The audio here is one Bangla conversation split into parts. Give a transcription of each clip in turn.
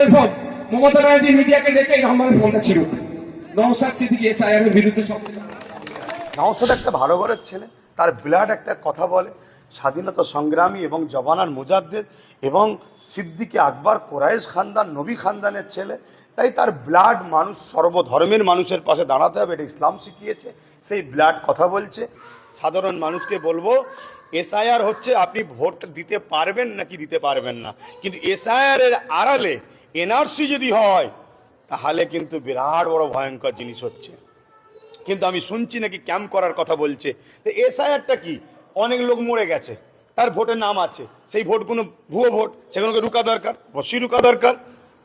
ফোন মমতা ব্যানার্জি মিডিয়াকে ডেকে রহমানের ফোনটা ছিড়ুক। নওশাদ সিদ্দিকী এসআইআর এর বিরুদ্ধে সব। নওশাদ একটা ভালো ঘরের ছেলে, তার বিরাট একটা কথা বলে, স্বাধীনতা সংগ্রামী এবং জবানার মুজাদ্দেদ, এবং সিদ্দিকী আকবর কোরাইশ খানদান নবী খানদানের ছেলে। তাই তার ব্লাড মানুষ সর্বধর্মের মানুষের পাশে দাঁড়াতে হবে, এটা ইসলাম শিখিয়েছে। সেই ব্লাড কথা বলছে। সাধারণ মানুষকে বলবো, এসআইআর হচ্ছে আপনি ভোট দিতে পারবেন নাকি দিতে পারবেন না, কিন্তু এসআইআর এর আড়ালে এনআরসি যদি হয় তাহলে কিন্তু বিরাট বড় ভয়ঙ্কর জিনিস হচ্ছে। কিন্তু আমি শুনছি নাকি ক্যাম্প করার কথা বলছে। তো এসআইআরটা কি? অনেক লোক মরে গেছে, তার ভোটের নাম আছে, সেই ভোটগুলো ভুয়ো ভোট, সেগুলোকে রুকা দরকার, অবশ্যই রুকা দরকার।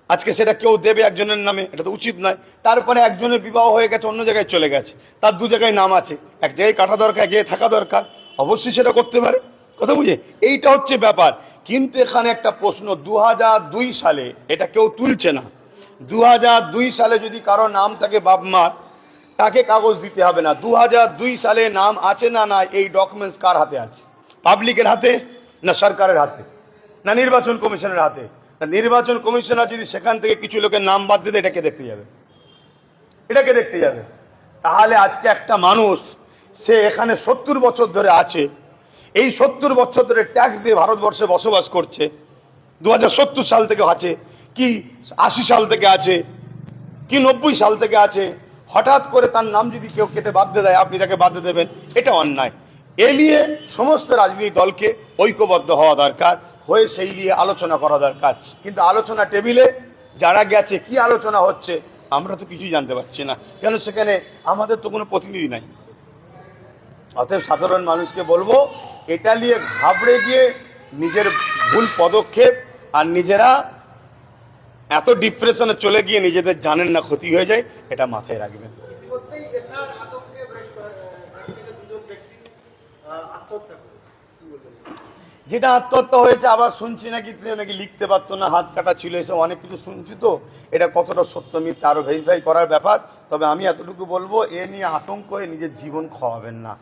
আজকে সেটা কেউ দেবে একজনের নামে, এটা তো উচিত নয়। তারপরে একজনের বিবাহ হয়ে গেছে, অন্য জায়গায় চলে গেছে, তার দু জায়গায় নাম আছে, এক জায়গায় কাটা দরকার, এক জায়গায় থাকা দরকার, অবশ্যই সেটা করতে পারে। কথা বুঝে, এইটা হচ্ছে ব্যাপার। কিন্তু এখানে একটা প্রশ্ন, 2002 সালে, এটা কেউ তুলছে না, 2002 সালে যদি কারো নাম থাকে বাপ মার, তাকে কাগজ দিতে হবে না। 2002 সালে নাম আছে না না, এই ডকুমেন্টস কার হাতে আছে? পাবলিকের হাতে, না সরকারের হাতে, না নির্বাচন কমিশনের হাতে? নির্বাচন কমিশনার যদি সেখান থেকে কিছু লোকের নাম বাদ দিতে, এটাকে দেখতে যাবে, এটাকে দেখতে যাবে। তাহলে আজকে একটা মানুষ, সে এখানে 70 বছর ধরে আছে, এই 70 বছর ধরে ট্যাক্স দিয়ে ভারতবর্ষে বসবাস করছে, 2070 সাল থেকে আছে, কি 80 সাল থেকে আছে, কি 90 সাল থেকে আছে, হঠাৎ করে তার নাম যদি কেউ কেটে বাদ দেয়, আপনি তাকে বাদ দেবেন, এটা অন্যায়। এ নিয়ে সমস্ত রাজনৈতিক দলকে ঐক্যবদ্ধ হওয়া দরকার, হয়ে সেই নিয়ে আলোচনা করা দরকার। কিন্তু আলোচনা টেবিলে যারা গেছে, কি আলোচনা হচ্ছে আমরা তো কিছুই জানতে পারছি না, কেন সেখানে আমাদের তো কোনো প্রতিনিধি নাই। অতএব সাধারণ মানুষকে বলবো, এটা নিয়ে ঘাবড়ে গিয়ে নিজের ভুল পদক্ষেপ আর নিজেরা এত ডিপ্রেশনে চলে গিয়ে নিজেদের জানেন না ক্ষতি হয়ে যায়, এটা মাথায় রাখবেন। যেটা আত্মহত্যা হয়েছে, আবার শুনছি নাকি নাকি লিখতে পারতো না, হাত কাটা ছিল, এসব অনেক কিছু শুনছি। তো এটা কতটা সত্য মিথ্যা আরো ভেরিফাই করার ব্যাপার। তবে আমি এতটুকু বলবো, এ নিয়ে আতঙ্ক হয়ে নিজের জীবন খোয়াবেন না।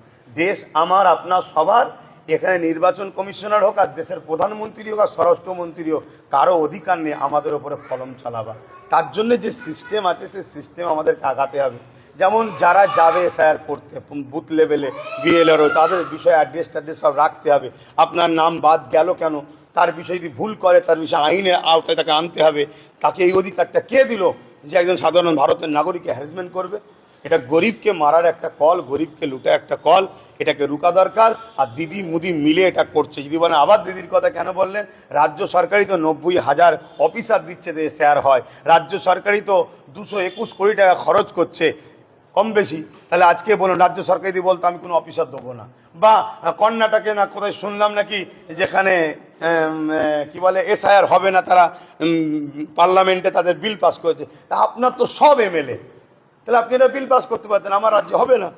দেশ আমার, আপনার সবার। এখানে নির্বাচন কমিশনার হোক আর দেশের প্রধানমন্ত্রী হোক আর স্বরাষ্ট্রমন্ত্রী হোক, কারো অধিকার নেই আমাদের ওপরে কলম চালাবা। তার জন্য যে সিস্টেম আছে, সেই সিস্টেম আমাদেরকে আগাতে হবে। যেমন যারা যাবে এসআইআর করতে বুথ লেভেলে, বিএলআরও, তাদের বিষয়ে অ্যাড্রেস ট্যাড্রেস সব রাখতে হবে। আপনার নাম বাদ গেল কেন, তার বিষয়ে যদি ভুল করে, তার বিষয়ে আইনের আওতায় তাকে আনতে হবে। তাকে এই অধিকারটা কে দিল যে একজন সাধারণ ভারতের নাগরিককে হ্যারাসমেন্ট করবে? এটা গরিবকে মারার একটা কল, গরিবকে লুটে একটা কল, এটাকে রুকা দরকার। আর দিদি মুদি মিলে এটা করছে। যদি বলেন আবার দিদির কথা কেন বললেন, রাজ্য সরকারই তো 90,000 অফিসার দিচ্ছে যে শেয়ার হয়, রাজ্য সরকারই তো 221 কোটি টাকা খরচ করছে, কম বেশি। তাহলে আজকে বলুন, রাজ্য সরকার যদি বলতো আমি কোনো অফিসার দেবো না, বা কর্ণাটকে না কোথায় শুনলাম নাকি যেখানে কি বলে এসআইআর হবে না, তারা পার্লামেন্টে তাদের বিল পাস করেছে। তা আপনার তো সব এমএলএ, তাহলে আপনি এটা বিল পাস করতে পারতেন, আমার রাজ্যে হবে না,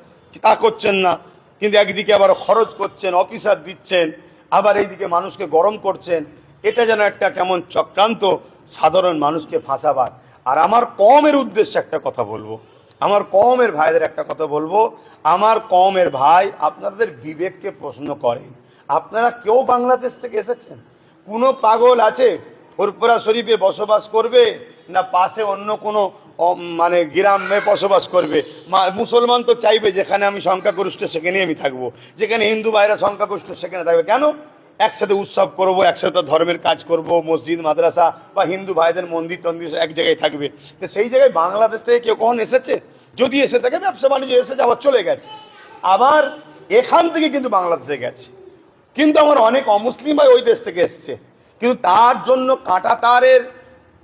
তা করছেন না। কিন্তু একদিকে আবার খরচ করছেন, অফিসার দিচ্ছেন, আবার এইদিকে মানুষকে গরম করছেন। এটা যেন একটা কেমন চক্রান্ত, সাধারণ মানুষকে ফাঁসাবার। আর আমার কমের উদ্দেশ্যে একটা কথা বলবো, আমার কমের ভাইদের একটা কথা বলবো, আমার কমের ভাই, আপনাদের বিবেককে প্রশ্ন করেন। আপনারা কেউ বাংলাদেশ থেকে এসেছেন? কোনো পাগল আছে ফুরফুরা শরীফে বসবাস করবে, না পাশে অন্য কোনো মানে গ্রামে বসবাস করবে? মুসলমান তো চাইবে যেখানে আমি সংখ্যাগরিষ্ঠ সেখানেই আমি থাকবো, যেখানে হিন্দু ভাইরা সংখ্যাগরিষ্ঠ সেখানে থাকবে। কেন? একসাথে উৎসব করব, একসাথে ধর্মের কাজ করব, মসজিদ মাদ্রাসা বা হিন্দু ভাইদের মন্দির টন্দির এক জায়গায় থাকবে। তো সেই জায়গায় বাংলাদেশ থেকে কেউ কখন এসেছে? যদি এসে থাকে ব্যবসা বাণিজ্য এসেছে, আবার চলে গেছে, আবার এখান থেকে কিন্তু বাংলাদেশে গেছে। কিন্তু আমার অনেক অমুসলিম ভাই ওই দেশ থেকে এসছে, কিন্তু তার জন্য কাঁটা তারের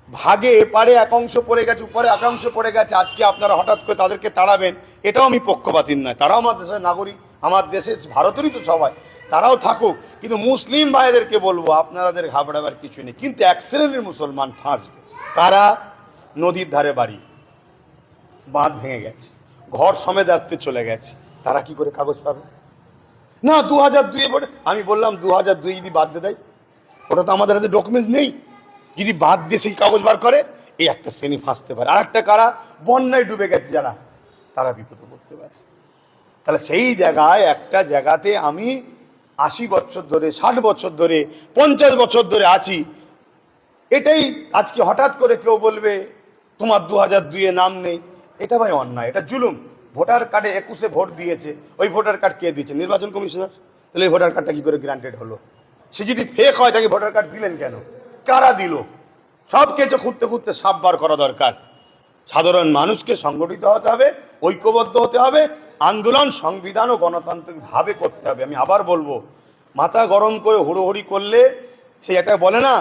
ভাগে এপারে এক অংশ পড়ে গেছে, উপরে এক অংশ পড়ে গেছে। আজকে আপনারা হঠাৎ করে তাদেরকে তাড়াবেন, এটাও আমি পক্ষপাতী নয়। তারাও আমার দেশের নাগরিক, আমার দেশে ভারতেরই তো সবাই, তারাও থাকুক। কিন্তু মুসলিম ভাইদেরকে বলবো, আপনাদের ঘাবড়াবার কিছু নেই। কিন্তু এক শ্রেণীর মুসলমান ফাঁসবে। তারা নদীর ধারে বাড়ি, বাঁধ ভেঙে গেছে, ঘর সমেত রাখতে চলে গেছে, তারা কি করে কাগজ পাবে? না 2002 পরে আমি বললাম 2002 যদি বাদ দিয়ে দেয়, ওটা তো আমাদের হাতে ডকুমেন্টস নেই। যদি বাদ দিয়ে সেই কাগজ বার করে, এই একটা শ্রেণী ফাঁসতে পারে। আর একটা কারা, বন্যায় ডুবে গেছে যারা, তারা বিপদে পড়তে পারে। তাহলে সেই জায়গায়, একটা জায়গাতে আমি 80 বছর ধরে, 60 বছর ধরে, 50 বছর ধরে আছি, এটাই আজকে হঠাৎ করে কেউ বলবে তোমার 2002-এ নাম নেই, এটা ভাই অন্যায়, এটা জুলুম। ভোটার কার্ডে 21-এ ভোট দিয়েছে, ওই ভোটার কার্ড কে দিয়েছে? নির্বাচন কমিশনার। তাহলে এই ভোটার কার্ডটা কি করে গ্রান্টেড হলো? সে যদি ফেক হয় তাকে ভোটার কার্ড দিলেন কেন? কারা দিল? সব কিছু খুঁজতে খুঁজতে সাপ বার করা দরকার। সাধারণ মানুষকে সংগঠিত হতে হবে, ঐক্যবদ্ধ হতে হবে, আন্দোলন সংবিধান ও গণতান্ত্রিক ভাবে করতে হবে। আমি আবার বলবো, মাথা গরম করে হুড়োহুড়ি করলে, সে একটা বলে না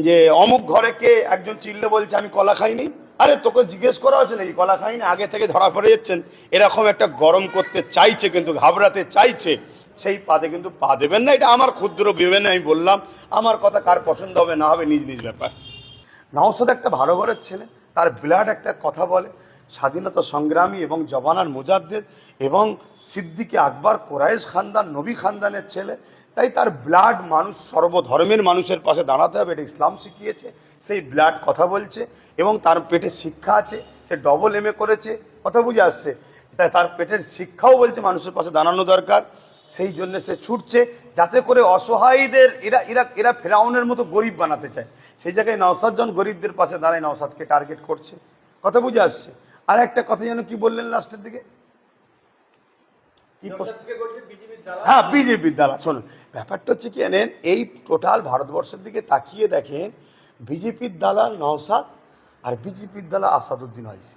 যে অমুক ঘরে কে একজন চিল্লে বলছে আমি কলা খাইনি, আরে তোকে জিজ্ঞেস করা হচ্ছে নাকি কলা খাইনি? আগে থেকে ধরা পড়ে যাচ্ছেন। এরকম একটা গরম করতে চাইছে, কিন্তু ঘাবড়াতে চাইছে, সেই পাতে কিন্তু পা দেবেন না। এটা আমার ক্ষুদ্র বিবেচনা, আমি বললাম। আমার কথা কার পছন্দ হবে না হবে নিজ নিজ ব্যাপার। নওশাদ একটা ভালো ঘরের ছেলে, তার ব্লাড একটা কথা বলে। স্বাধীনতা সংগ্রামী এবং জবানার মুজাদ্দেদ এবং সিদ্দিকে আকবর কোরাইশ খানদান নবী খানদানের ছেলে, তাই তার ব্লাড মানুষ সর্বধর্মের মানুষের পাশে দাঁড়াতে হবে, এটা ইসলাম শিখিয়েছে। সেই ব্লাড কথা বলছে এবং তার পেটে শিক্ষা আছে, সে ডবল MA করেছে, কথা বুঝে আসছে। তাই তার পেটের শিক্ষাও বলছে মানুষের পাশে দাঁড়ানো দরকার। সেই জন্য সে ছুটছে যাতে করে অসহায়দের এরা এরা এরা ফেরাউনের মতো গরিব বানাতে চায়। সেই জায়গায় নওশাদ জন গরিবদের পাশে দাঁড়ায়, নওশাদকে টার্গেট করছে, কথা বুঝে আসছে। আর একটা কথা যেন কি বললেন লাস্টের দিকে, হ্যাঁ বিজেপির দালা। শোনুন, ব্যাপারটা হচ্ছে কি জানেন, এই টোটাল ভারতবর্ষের দিকে তাকিয়ে দেখেন, বিজেপির দালাল নওশাদ আর বিজেপির দালাল আসাদুদ্দিন ওয়াইসি।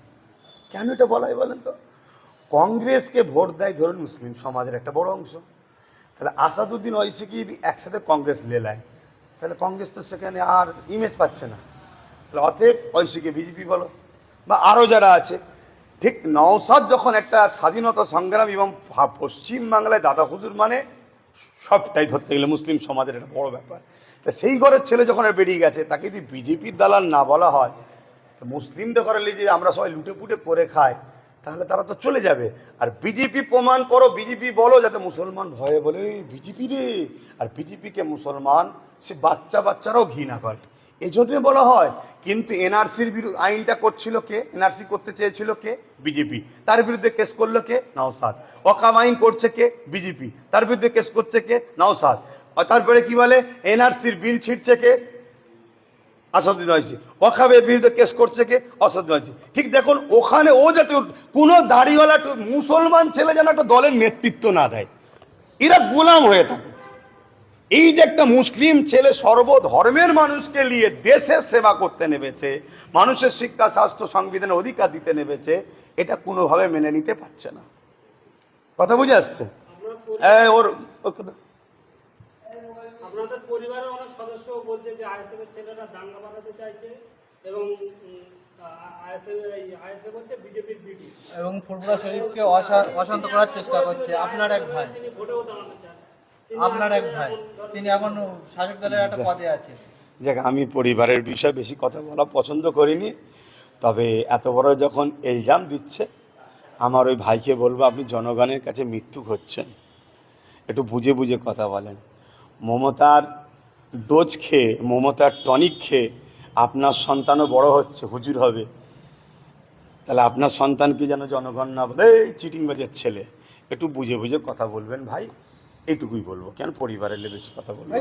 কেন এটা বলা হয় বলেন তো? কংগ্রেসকে ভোট দেয় ধরুন মুসলিম সমাজের একটা বড় অংশ, তাহলে আসাদুদ্দিন ওয়াইসিকে যদি একসাথে কংগ্রেস লেলায়, তাহলে কংগ্রেস তো সেখানে আর ইমেজ পাচ্ছে না। তাহলে অতএব ওয়াইসিকে বিজেপি বলো বা আরও যারা আছে। ঠিক নওশাদ যখন একটা স্বাধীনতা সংগ্রাম এবং পশ্চিম বাংলায় দাদা হুজুর মানে সবটাই ধরতে গেলে মুসলিম সমাজের একটা বড় ব্যাপার। তা সেই ঘরের ছেলে যখন বেরিয়ে গেছে, তাকে যদি বিজেপির দালাল না বলা হয়, তো মুসলিমদের ঘরে যে আমরা সবাই লুটে পুটে করে খাই, তাহলে তারা তো চলে যাবে। আর বিজেপি প্রমাণ করো, বিজেপি বলো, যাতে মুসলমান ভয়ে বলে বিজেপি রে। আর বিজেপিকে মুসলমান সে বাচ্চারাও ঘৃণা করে, এই জন্য বলা হয়। কিন্তু এনআরসির বিরুদ্ধে আইনটা করছিল কে? এনআরসি করতে চেয়েছিল কে? বিজেপি। তার বিরুদ্ধে কেস করলো কে? নওশাদ। ওয়াকফ আইন করছে কে? বিজেপি। তার বিরুদ্ধে কেস করছে কে? নওশাদ। তারপরে কি বলে, এনআরসির বিল ছিঁড়ছে কে? আসাদুদ্দিন ওয়াইসি। ওয়াকফের বিরুদ্ধে কেস করছে কে? আসাদুদ্দিন ওয়াইসি। ঠিক দেখুন, ওখানে ও যাতে কোনো দাড়িওয়ালা মুসলমান ছেলে যেন একটা দলের নেতৃত্ব না দেয়, এরা গোলাম হয়ে থাকে। এই যে একটা মুসলিম ছেলে সর্বধর্মের মানুষকে নিয়ে দেশের সেবা করতে নেমেছে, মানুষের শিক্ষা স্বাস্থ্য সংবিধানের অধিকার দিতে নেমেছে, এটা কোনোভাবে মেনে নিতে পারছে না। কথা বুঝে আসছে? ওর আপনাদের পরিবারের অনেক সদস্য বলছে যে আইএসএফ এর ছেলেরা দাঙ্গা বাঁধাতে চাইছে এবং আইএসএফ হচ্ছে বিজেপির বিডি এবং ফুরফুরা শরীফকে অশান্ত করার চেষ্টা করছে। আপনার এক ভাই, তিনি ভোটেও দাঁড়াতে চান, আপনার এক ভাই, তিনি এখন শাসক দলের একটা পদে আছে। দেখ, আমি পরিবারের বিষয়ে বেশি কথা বলা পছন্দ করিনি, তবে এত বড় যখন ইলজাম দিচ্ছে, আমার ওই ভাইকে বলবো, আপনি জনগণের কাছে মৃত্যু হচ্ছেন, একটু বুঝে বুঝে কথা বলেন। মমতার ডোজ খেয়ে, মমতার টনিক খেয়ে আপনার সন্তানও বড় হচ্ছে, হুজুর হবে, তাহলে আপনার সন্তানকে যেন জনগণ না বলে এই চিটিংবাজের ছেলে। একটু বুঝে বুঝে কথা বলবেন ভাই, এইটুকুই বলবো। কেন পরিবারের বেশি কথা বলবো?